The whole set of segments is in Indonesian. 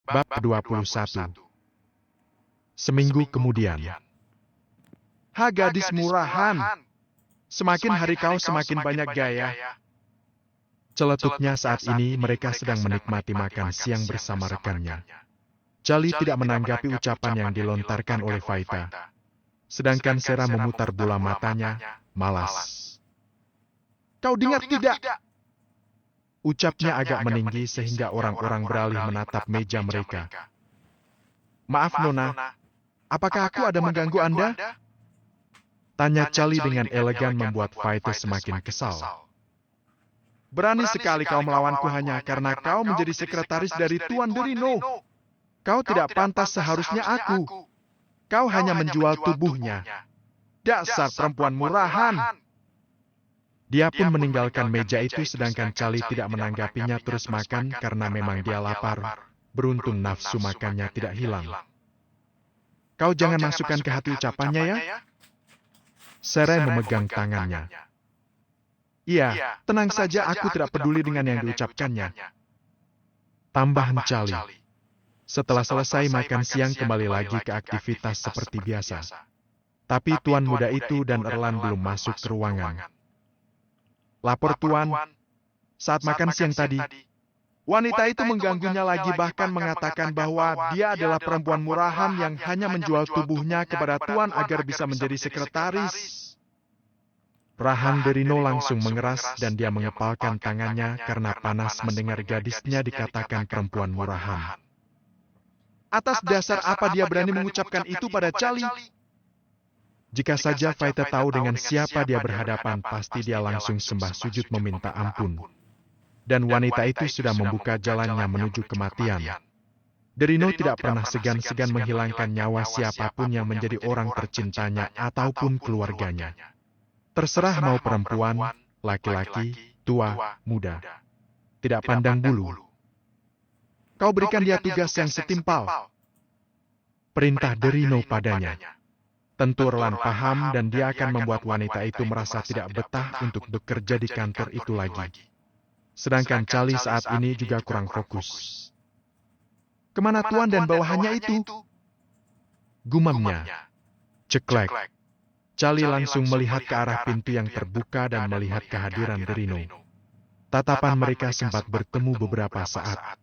Bab 21. Seminggu kemudian. Ha gadis murahan, semakin hari kau semakin banyak gaya. Celetuknya saat ini mereka sedang menikmati makan siang bersama rekannya. Charlie tidak menanggapi ucapan yang dilontarkan oleh Vaita. Sedangkan Sarah memutar bola matanya, malas. Kau dengar tidak? Ucapnya agak meninggi sehingga orang-orang beralih menatap meja mereka. Maaf Nona, apakah aku ada mengganggu Anda? Tanya Charlie dengan elegan membuat Vaita semakin kesal. Berani sekali kau melawanku hanya karena kau menjadi sekretaris dari Tuan Derino. Kau tidak pantas seharusnya aku. Kau hanya menjual tubuhnya. Dasar perempuan murahan. Dia pun meninggalkan meja itu sedangkan Charlie tidak menanggapinya terus makan karena memang dia lapar. Beruntung nafsu makannya tidak hilang. Kau jangan masukkan ke hati ucapannya ya. Sarah memegang tangannya. Iya, tenang saja aku tidak peduli dengan yang diucapkannya. Tambahan Charlie. Setelah selesai makan siang kembali lagi ke aktivitas seperti biasa. Tapi tuan muda itu dan Erlan belum masuk ke ruangan. Lapor tuan, saat makan siang tadi, wanita itu mengganggunya lagi bahkan mengatakan bahwa dia adalah perempuan murahan yang hanya menjual tubuhnya kepada tuan agar bisa menjadi sekretaris. Rahang Derino langsung mengeras dan dia mengepalkan tangannya karena panas mendengar gadisnya dikatakan perempuan murahan. Atas dasar apa dia berani mengucapkan itu pada Charlie? Jika saja Vaita tahu dengan siapa dia berhadapan, pasti dia langsung sembah sujud meminta ampun. Dan wanita itu sudah membuka jalannya menuju kematian. Derino tidak pernah segan-segan menghilangkan nyawa siapapun yang menjadi orang tercintanya ataupun keluarganya. Terserah mau perempuan, laki-laki, tua, muda. Tidak pandang bulu. Kau berikan dia tugas yang setimpal. Perintah Derino padanya. Tentu Erlan paham dan dia akan membuat wanita itu merasa tidak betah untuk bekerja di kantor itu lagi. Sedangkan Charlie saat ini juga kurang fokus. Kemana tuan dan bawahannya itu? Gumamnya. Ceklek. Charlie langsung melihat ke arah pintu yang terbuka dan melihat kehadiran Derino. Tatapan mereka sempat bertemu beberapa saat.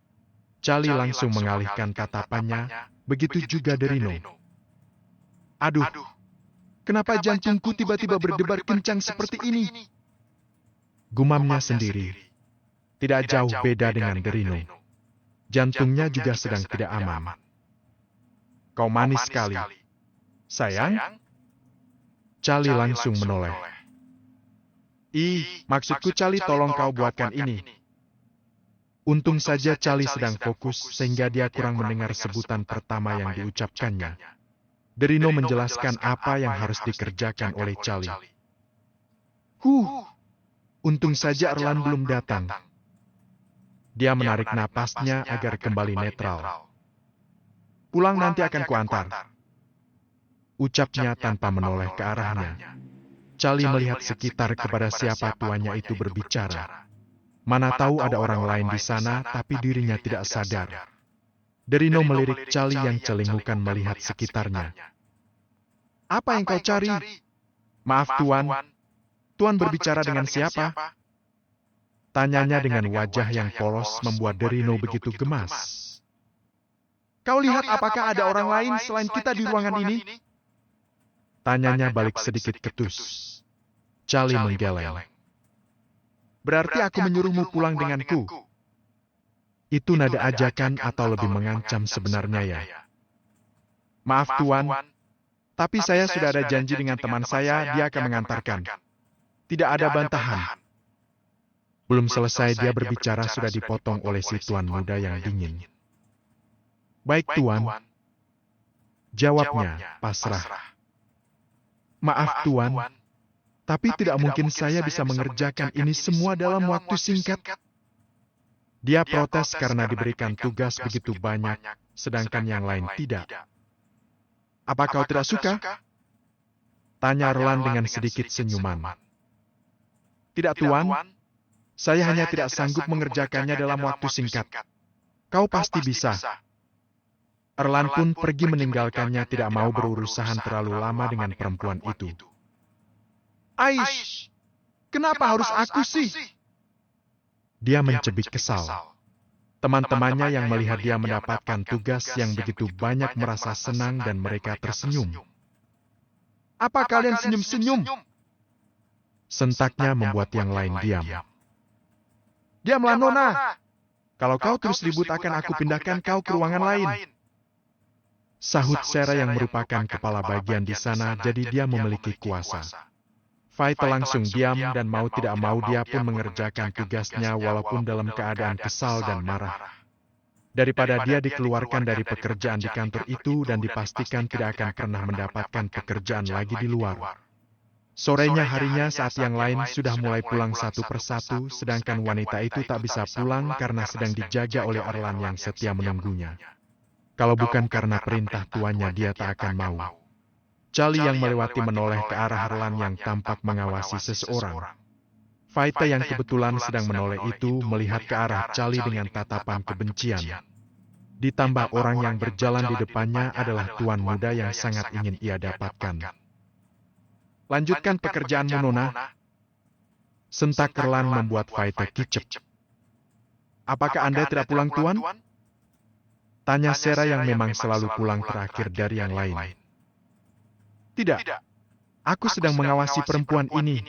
Charlie langsung mengalihkan tatapannya, begitu juga Derino. Aduh, kenapa jantungku tiba-tiba berdebar kencang seperti ini? Gumamnya sendiri. Tidak jauh beda dengan Derino. Jantungnya juga sedang tidak aman. Kau manis sekali. Sayang? Charlie langsung menoleh. Maksudku Charlie tolong kau buatkan ini. Untung saja Charlie sedang fokus sehingga dia kurang mendengar sebutan pertama yang diucapkannya. Derino menjelaskan apa yang harus dikerjakan oleh Charlie. Untung saja Erlan belum datang. Dia menarik napasnya agar kembali netral. Pulang nanti akan kuantar. Ucapnya tanpa menoleh ke arahnya. Charlie melihat sekitar kepada siapa tuannya itu berbicara. Mana tahu ada orang lain di sana, tapi dirinya tidak sadar. Derino melirik Charlie yang celingukan melihat sekitarnya. Apa yang kau cari? Maaf tuan. Tuan berbicara dengan siapa? Tanyanya dengan wajah yang polos membuat Derino begitu gemas. Kau lihat apakah ada orang lain selain kita di ruangan ini? Tanyanya balik sedikit ketus. Charlie menggeleng. Berarti aku menyuruhmu pulang denganku. Itu nada ajakan atau lebih mengancam sebenarnya ya? Maaf tuan, tapi saya sudah ada janji dengan teman saya, dia akan mengantarkan. Tidak ada bantahan. Belum selesai dia berbicara sudah dipotong oleh si tuan muda yang dingin. Baik tuan. Jawabnya pasrah. Maaf tuan, tapi tidak mungkin saya bisa mengerjakan ini semua dalam waktu singkat. Dia protes karena diberikan tugas begitu banyak, sedangkan yang lain tidak. Apa kau tidak suka? Tanya Erlan dengan sedikit senyuman. Tidak tuan, saya hanya tidak sanggup mengerjakannya dalam waktu singkat. Kau pasti bisa. Erlan pun pergi meninggalkannya, tidak mau berurusan terlalu lama dengan perempuan itu. Aish, kenapa harus aku sih? Dia mencebik kesal. Teman-temannya yang melihat dia mendapatkan tugas yang begitu banyak merasa senang dan mereka tersenyum. Apa kalian senyum-senyum? Sentaknya membuat yang lain diam. Diamlah Nona. Kalau kau terus ribut akan aku pindahkan kau ke ruangan lain. Sahut Sera yang merupakan kepala bagian di sana, jadi dia memiliki kuasa. Vaita langsung diam dan mau tidak mau dia pun mengerjakan tugasnya walaupun dalam keadaan kesal dan marah. Daripada dia dikeluarkan dari pekerjaan di kantor itu dan dipastikan tidak akan pernah mendapatkan pekerjaan lagi di luar. Sorenya harinya saat yang lain sudah mulai pulang satu persatu, sedangkan wanita itu tak bisa pulang karena sedang dijaga oleh Erlan yang setia menunggunya. Kalau bukan karena perintah tuannya dia tak akan mau. Charlie yang melewati menoleh ke arah Erlan yang tampak mengawasi seseorang. Vaita yang kebetulan sedang menoleh itu melihat ke arah Charlie dengan tatapan kebencian. Ditambah orang yang berjalan di depannya adalah tuan muda yang sangat ingin ia dapatkan. Lanjutkan pekerjaanmu, Nona. Sentak Erlan membuat Vaita kicep. Apakah Anda tidak pulang, Tuan? Tanya Sera yang memang selalu pulang terakhir dari yang lain. Tidak, aku sedang mengawasi perempuan ini.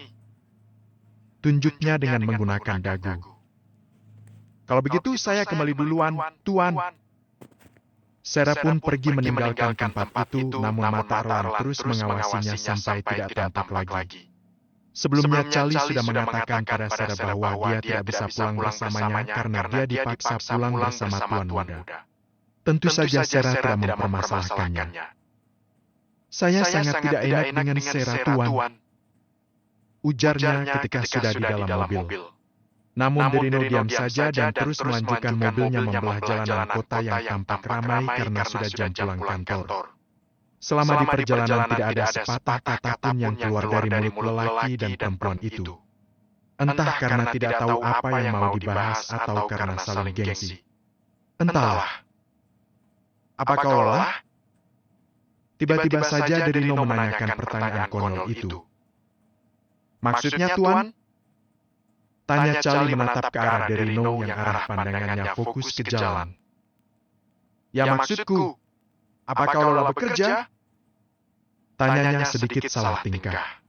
Tunjuknya dengan menggunakan dagu. Kalau begitu saya kembali duluan, Tuan. Sera pun pergi meninggalkan tempat itu, namun mata Erlan terus mengawasinya sampai tidak tampak lagi. Sebelumnya Charlie sudah mengatakan pada Sera bahwa dia tidak bisa pulang bersamanya karena dia dipaksa pulang bersama tuan muda. Tentu saja Sera tidak mempermasalahkannya. Saya sangat tidak enak dengan Sera, Tuan. Ujarnya ketika sudah di dalam mobil. Namun Derino diam saja dan terus melanjutkan mobilnya membelah jalanan kota yang tampak ramai karena sudah jam pulang kantor. Selama di perjalanan tidak ada sepatah kata pun yang keluar dari mulut lelaki dan perempuan itu. Entah karena tidak tahu apa yang mau dibahas atau karena saling gengsi. Entahlah. Apa kau lelah? Tiba-tiba saja Derino menanyakan pertanyaan konyol itu. Maksudnya, Tuan? Tanya Charlie menatap ke arah Derino yang arah pandangannya fokus ke jalan. Ya maksudku, apa kau lelah bekerja? Tanyanya sedikit salah tingkah.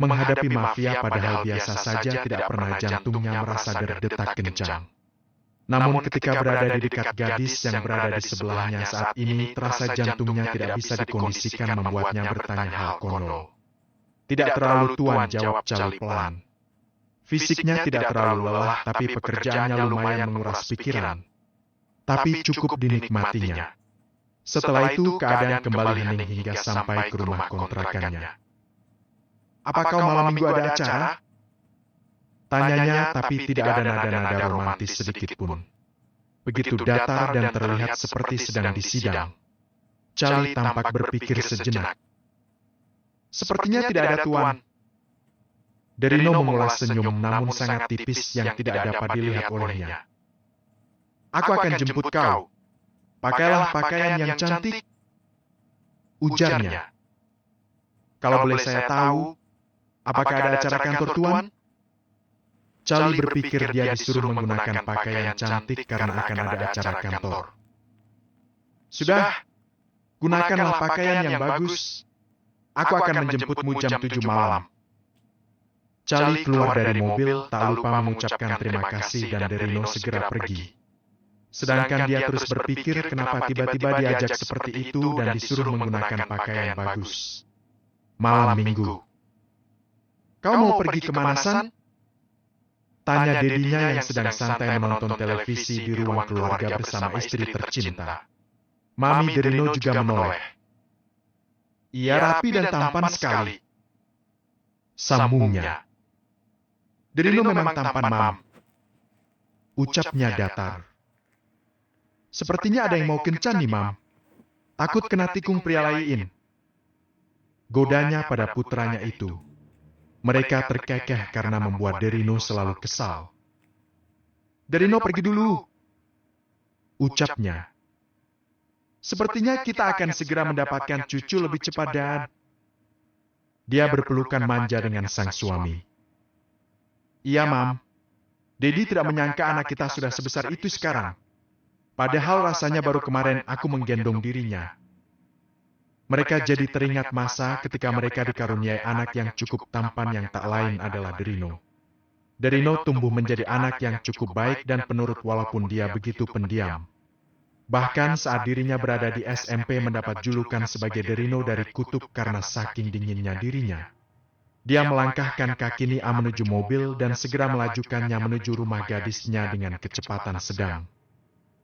Menghadapi mafia padahal biasa saja tidak pernah jantungnya merasa berdetak kencang. Namun ketika berada di dekat gadis yang berada di sebelahnya saat ini, terasa jantungnya tidak bisa dikondisikan membuatnya bertanya hal konyol. Tidak terlalu, Tuan, jawab Charlie pelan. Fisiknya tidak terlalu lelah, tapi pekerjaannya lumayan menguras pikiran. Tapi cukup dinikmatinya. Setelah itu keadaan kembali hening hingga sampai ke rumah kontrakannya. Apa kau malam minggu ada acara? Tanyanya tapi tidak ada nada-nada romantis sedikit pun. Begitu datar dan terlihat seperti sedang disidang. Charlie tampak berpikir sejenak. Sepertinya tidak ada, Tuan. Derino mengulas senyum namun sangat tipis yang tidak dapat dilihat olehnya. Aku akan jemput kau. Pakailah pakaian yang cantik. Ujarnya. Kalau boleh saya tahu, apakah ada acara kantor, Tuan? Charlie berpikir dia disuruh menggunakan pakaian cantik karena akan ada acara kantor. Sudah, gunakanlah pakaian yang bagus. Aku akan menjemputmu jam 7 malam. Charlie keluar dari mobil, tak lupa mengucapkan terima kasih dan Derino segera pergi. Sedangkan dia terus berpikir kenapa tiba-tiba diajak seperti itu dan disuruh menggunakan pakaian bagus. Malam minggu. Kau mau pergi kemana, San? Tanya dedinya yang sedang santai menonton televisi di ruang keluarga bersama istri tercinta. Mami Derino juga menoleh. Ia rapi dan tampan sekali. Sambungnya. Derino memang tampan, Mam. Ucapnya datar. Sepertinya ada yang mau kencan nih, Mam. Takut kena tikung pria lain. Godanya pada putranya itu. Mereka terkekeh karena membuat Derino selalu kesal. Derino pergi dulu. Ucapnya. Sepertinya kita akan segera mendapatkan cucu lebih cepat, Dad. Dia berpelukan manja dengan sang suami. Iya, Mam. Dedi tidak menyangka anak kita sudah sebesar itu sekarang. Padahal rasanya baru kemarin aku menggendong dirinya. Mereka jadi teringat masa ketika mereka dikaruniai anak yang cukup tampan yang tak lain adalah Derino. Derino tumbuh menjadi anak yang cukup baik dan penurut walaupun dia begitu pendiam. Bahkan saat dirinya berada di SMP mendapat julukan sebagai Derino dari kutub karena saking dinginnya dirinya. Dia melangkahkan kaki Nia menuju mobil dan segera melajukannya menuju rumah gadisnya dengan kecepatan sedang.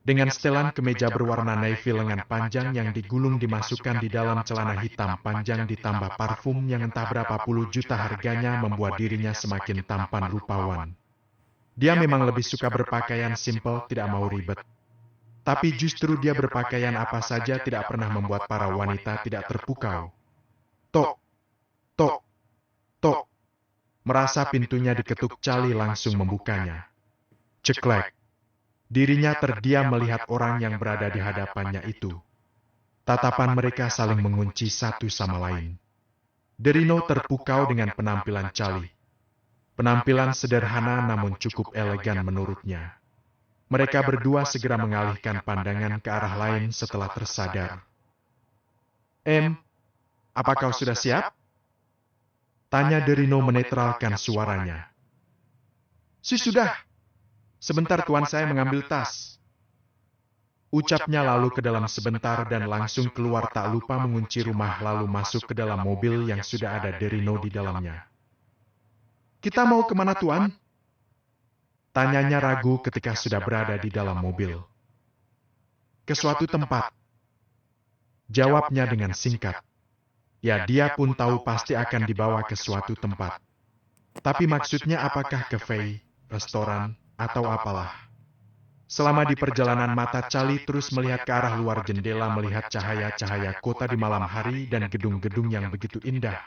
Dengan setelan kemeja berwarna navy lengan panjang yang digulung dimasukkan di dalam celana hitam panjang ditambah parfum yang entah berapa puluh juta harganya membuat dirinya semakin tampan rupawan. Dia memang lebih suka berpakaian simpel, tidak mau ribet. Tapi justru dia berpakaian apa saja tidak pernah membuat para wanita tidak terpukau. Tok, tok, tok. Merasa pintunya diketuk, Charlie langsung membukanya. Ceklek. Dirinya terdiam melihat orang yang berada di hadapannya itu. Tatapan mereka saling mengunci satu sama lain. Derino terpukau dengan penampilan Charlie. Penampilan sederhana namun cukup elegan menurutnya. Mereka berdua segera mengalihkan pandangan ke arah lain setelah tersadar. Apa kau sudah siap? Tanya Derino menetralkan suaranya. Sudah. Sebentar tuan, saya mengambil tas. Ucapnya lalu ke dalam sebentar dan langsung keluar tak lupa mengunci rumah lalu masuk ke dalam mobil yang sudah ada Derino di dalamnya. Kita mau kemana tuan? Tanyanya ragu ketika sudah berada di dalam mobil. Ke suatu tempat. Jawabnya dengan singkat. Ya, dia pun tahu pasti akan dibawa ke suatu tempat. Tapi maksudnya apakah kafe, restoran, atau apalah. Selama di perjalanan mata Charlie terus melihat ke arah luar jendela melihat cahaya-cahaya kota di malam hari dan gedung-gedung yang begitu indah.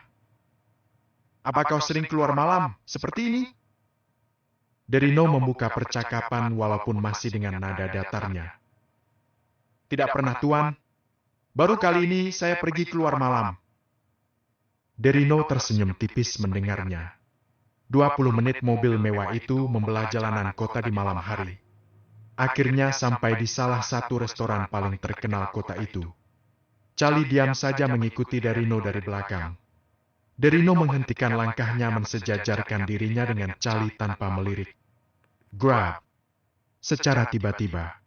Apa kau sering keluar malam seperti ini? Derino membuka percakapan walaupun masih dengan nada datarnya. Tidak pernah tuan. Baru kali ini saya pergi keluar malam. Derino tersenyum tipis mendengarnya. 20 menit mobil mewah itu membelah jalanan kota di malam hari. Akhirnya sampai di salah satu restoran paling terkenal kota itu. Charlie diam saja mengikuti Derino dari belakang. Derino menghentikan langkahnya mensejajarkan dirinya dengan Charlie tanpa melirik. Grab. Secara tiba-tiba,